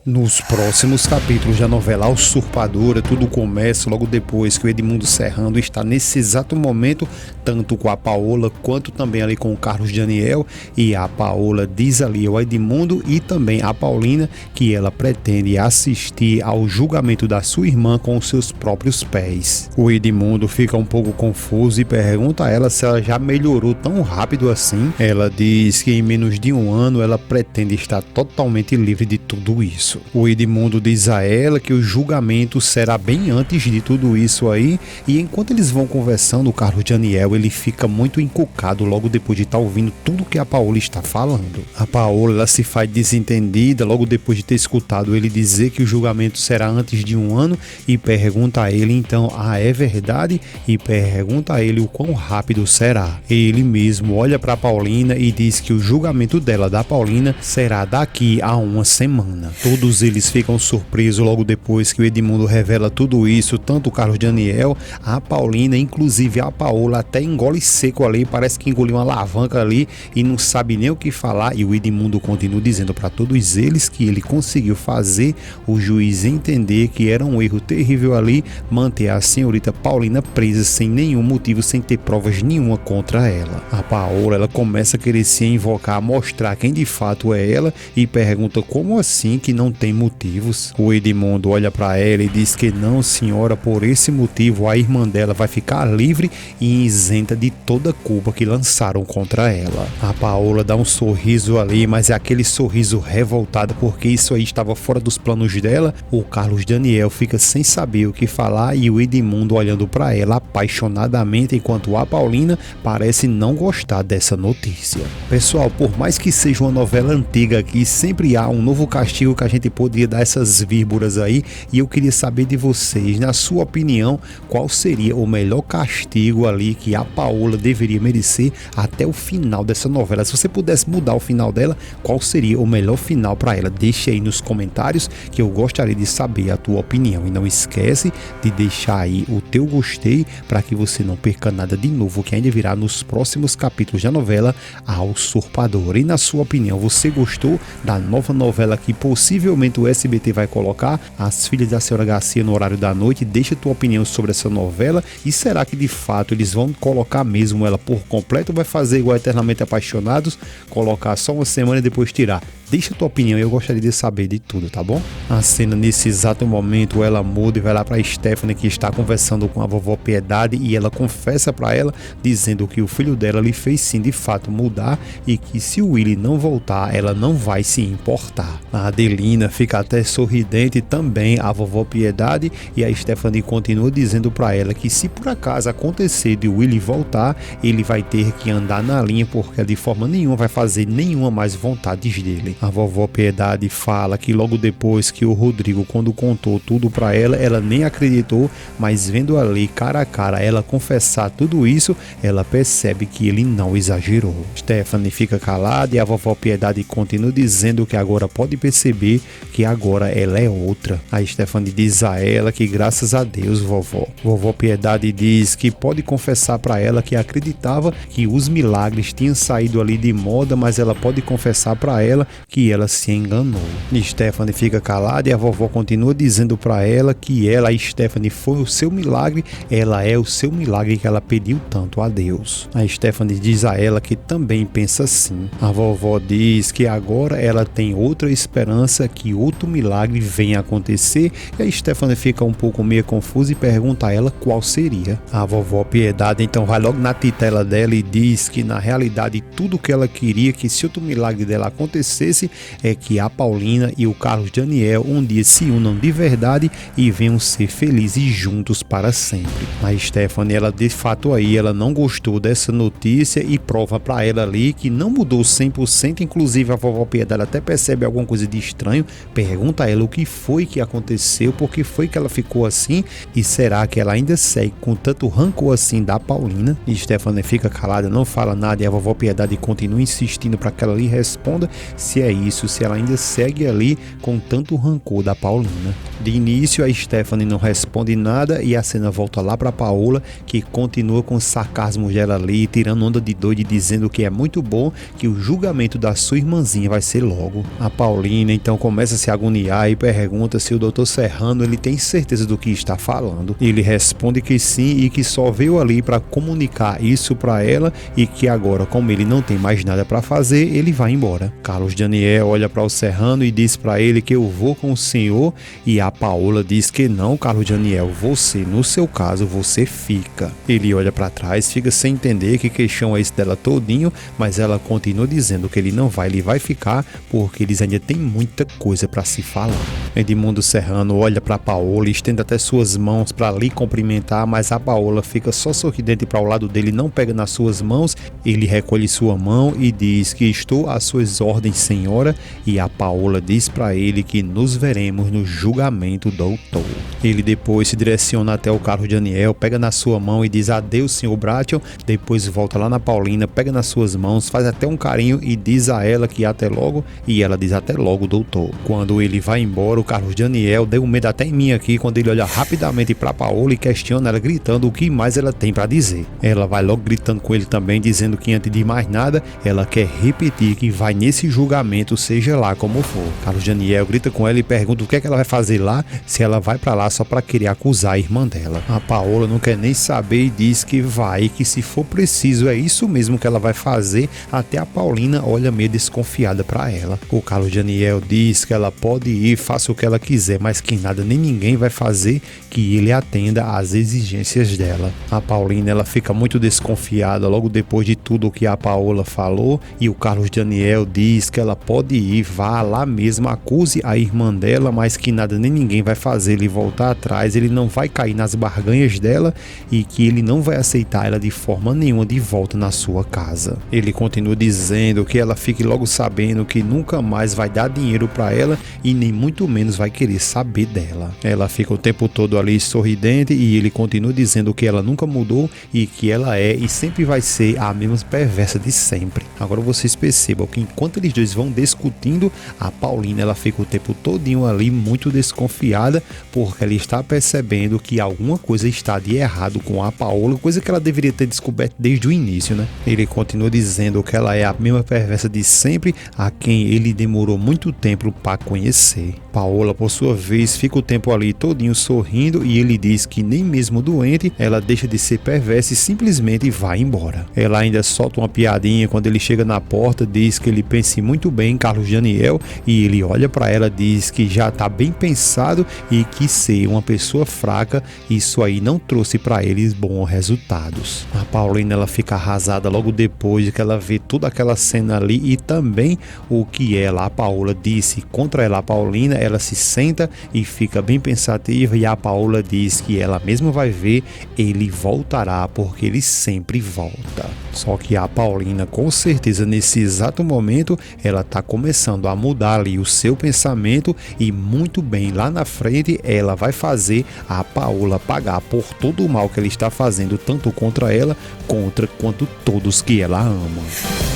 Nos próximos capítulos da novela A Usurpadora, tudo começa logo depois que o Edmundo Serrano está nesse exato momento, tanto com a Paola quanto também ali com o Carlos Daniel, e a Paola diz ali ao Edmundo e também a Paulina que ela pretende assistir ao julgamento da sua irmã com os seus próprios pés. O Edmundo fica um pouco confuso e pergunta a ela se ela já melhorou tão rápido assim. Ela diz que em menos de um ano ela pretende estar totalmente livre de tudo isso. O Edmundo diz a ela que o julgamento será bem antes de tudo isso aí, e enquanto eles vão conversando, o Carlos Daniel ele fica muito encucado logo depois de estar ouvindo tudo que a Paola está falando. A Paola ela se faz desentendida logo depois de ter escutado ele dizer que o julgamento será antes de um ano e pergunta a ele então, é verdade? E pergunta a ele o quão rápido será. Ele mesmo olha para Paulina e diz que o julgamento dela, da Paulina, será daqui a uma semana. Todos eles ficam surpresos logo depois que o Edmundo revela tudo isso, tanto o Carlos Daniel, a Paulina, inclusive a Paola até engole seco ali, parece que engoliu uma alavanca ali e não sabe nem o que falar, e o Edmundo continua dizendo para todos eles que ele conseguiu fazer o juiz entender que era um erro terrível ali manter a senhorita Paulina presa sem nenhum motivo, sem ter provas nenhuma contra ela. A Paola ela começa a querer se invocar, mostrar quem de fato é ela e pergunta como assim que não tem motivos. O Edmundo olha para ela e diz que não, senhora, por esse motivo a irmã dela vai ficar livre e isenta de toda culpa que lançaram contra ela. A Paola dá um sorriso ali, mas é aquele sorriso revoltado porque isso aí estava fora dos planos dela. O Carlos Daniel fica sem saber o que falar e o Edmundo olhando para ela apaixonadamente, enquanto a Paulina parece não gostar dessa notícia. Pessoal, por mais que seja uma novela antiga aqui, sempre há um novo castigo que a gente poderia dar essas vírgulas aí, e eu queria saber de vocês, na sua opinião, qual seria o melhor castigo ali que a Paola deveria merecer até o final dessa novela. Se você pudesse mudar o final dela, qual seria o melhor final para ela? Deixe aí nos comentários que eu gostaria de saber a tua opinião, e não esquece de deixar aí o teu gostei para que você não perca nada de novo que ainda virá nos próximos capítulos da novela A Usurpadora. E na sua opinião, você gostou da nova novela que possivelmente o SBT vai colocar, As Filhas da Senhora Garcia, no horário da noite? Deixa a tua opinião sobre essa novela, e será que de fato eles vão colocar mesmo ela por completo ou vai fazer igual Eternamente Apaixonados, colocar só uma semana e depois tirar? Deixa a tua opinião, eu gostaria de saber de tudo, tá bom? A cena nesse exato momento, ela muda e vai lá pra Stephanie, que está conversando com a vovó Piedade, e ela confessa pra ela, dizendo que o filho dela lhe fez sim de fato mudar e que se o Willy não voltar, ela não vai se importar. A Adelina fica até sorridente também, a vovó Piedade, e a Stephanie continua dizendo pra ela que se por acaso acontecer de o Willy voltar, ele vai ter que andar na linha porque de forma nenhuma vai fazer nenhuma mais vontades dele. A vovó Piedade fala que logo depois que o Rodrigo, quando contou tudo pra ela, ela nem acreditou, mas vendo ali cara a cara ela confessar tudo isso, ela percebe que ele não exagerou. Stephanie fica calada e a vovó Piedade continua dizendo que agora pode perceber que agora ela é outra. A Stephanie diz a ela que graças a Deus, vovó. Vovó Piedade diz que pode confessar pra ela que acreditava que os milagres tinham saído ali de moda, mas ela pode confessar pra ela que ela se enganou. Stephanie fica calada e a vovó continua dizendo para ela que ela, a Stephanie, foi o seu milagre, ela é o seu milagre que ela pediu tanto a Deus. A Stephanie diz a ela que também pensa assim. A vovó diz que agora ela tem outra esperança, que outro milagre venha acontecer, e a Stephanie fica um pouco meio confusa e pergunta a ela qual seria. A vovó Piedade então vai logo na titela dela e diz que na realidade tudo que ela queria, que se outro milagre dela acontecesse, é que a Paulina e o Carlos Daniel um dia se unam de verdade e venham ser felizes juntos para sempre. A Stephanie, ela de fato aí, ela não gostou dessa notícia e prova para ela ali que não mudou 100%, inclusive a vovó Piedade até percebe alguma coisa de estranho, pergunta a ela o que foi que aconteceu, por que foi que ela ficou assim, e será que ela ainda segue com tanto rancor assim da Paulina? E Stephanie fica calada, não fala nada, e a vovó Piedade continua insistindo para que ela lhe responda se é isso, se ela ainda segue ali com tanto rancor da Paulina. De início a Stephanie não responde nada e a cena volta lá para Paola, que continua com os sarcasmos dela ali, tirando onda de doido e dizendo que é muito bom que o julgamento da sua irmãzinha vai ser logo. A Paulina então começa a se agoniar e pergunta se o Dr. Serrano ele tem certeza do que está falando. Ele responde que sim e que só veio ali para comunicar isso para ela e que agora, como ele não tem mais nada para fazer, ele vai embora. Carlos Daniel olha para o Serrano e diz para ele que eu vou com o senhor, e a Paola diz que não, Carlos Daniel, você, no seu caso, você fica. Ele olha para trás, fica sem entender que queixão é esse dela todinho, mas ela continua dizendo que ele não vai, ele vai ficar porque eles ainda têm muita coisa para se falar. Edmundo Serrano olha para Paola e estende até suas mãos para lhe cumprimentar, mas a Paola fica só sorridente para o lado dele, não pega nas suas mãos. Ele recolhe sua mão e diz que estou às suas ordens, senhora, e a Paola diz para ele que nos veremos no julgamento, doutor. Ele depois se direciona até o Carlos Daniel, pega na sua mão e diz adeus, senhor Bratton, depois volta lá na Paulina, pega nas suas mãos, faz até um carinho e diz a ela que até logo, e ela diz até logo, doutor. Quando ele vai embora, o Carlos Daniel deu medo até em mim aqui quando ele olha rapidamente para Paola e questiona ela, gritando o que mais ela tem para dizer. Ela vai logo gritando com ele também, dizendo que antes de mais nada, ela quer repetir que vai nesse julgamento, seja lá como for. Carlos Daniel grita com ela e pergunta o que é que ela vai fazer lá, se ela vai para lá só para querer acusar a irmã dela. A Paola não quer nem saber e diz que vai, que se for preciso é isso mesmo que ela vai fazer. Até a Paulina olha meio desconfiada para ela. O Carlos Daniel diz que ela pode ir, faça o que ela quiser, mas que nada nem ninguém vai fazer que ele atenda às exigências dela. A Paulina ela fica muito desconfiada logo depois de tudo o que a Paola falou, e o Carlos Daniel diz que ela pode ir, vá lá mesmo, acuse a irmã dela, mas que nada nem ninguém vai fazer ele voltar atrás, ele não vai cair nas barganhas dela e que ele não vai aceitar ela de forma nenhuma de volta na sua casa. Ele continua dizendo que ela fique logo sabendo que nunca mais vai dar dinheiro para ela e nem muito menos vai querer saber dela. Ela fica o tempo todo ali sorridente e ele continua dizendo que ela nunca mudou e que ela é e sempre vai ser a mesma perversa de sempre. Agora vocês percebam que enquanto eles dois vão discutindo, a Paulina ela fica o tempo todinho ali muito desconfiada, porque ela está percebendo que alguma coisa está de errado com a Paola, coisa que ela deveria ter descoberto desde o início, né? Ele continua dizendo que ela é a mesma perversa de sempre, a quem ele demorou muito tempo para conhecer. Paola, por sua vez, fica o tempo ali todinho sorrindo e ele diz que nem mesmo doente ela deixa de ser perversa e simplesmente vai embora. Ela ainda solta uma piadinha quando ele chega na porta, diz que ele pense muito bem em Carlos Daniel e ele olha para ela, diz que já está bem pensado e que ser uma pessoa fraca, isso aí não trouxe para eles bons resultados. A Paulina ela fica arrasada logo depois de que ela vê toda aquela cena ali e também o que ela, a Paola, disse contra ela, a Paulina. Ela se senta e fica bem pensativa e a Paola diz que ela mesma vai ver, ele voltará porque ele sempre volta. Só que a Paulina, com certeza nesse exato momento, ela está começando a mudar ali o seu pensamento e muito bem lá na frente ela vai fazer a Paola pagar por todo o mal que ela está fazendo, tanto contra ela, quanto todos que ela ama.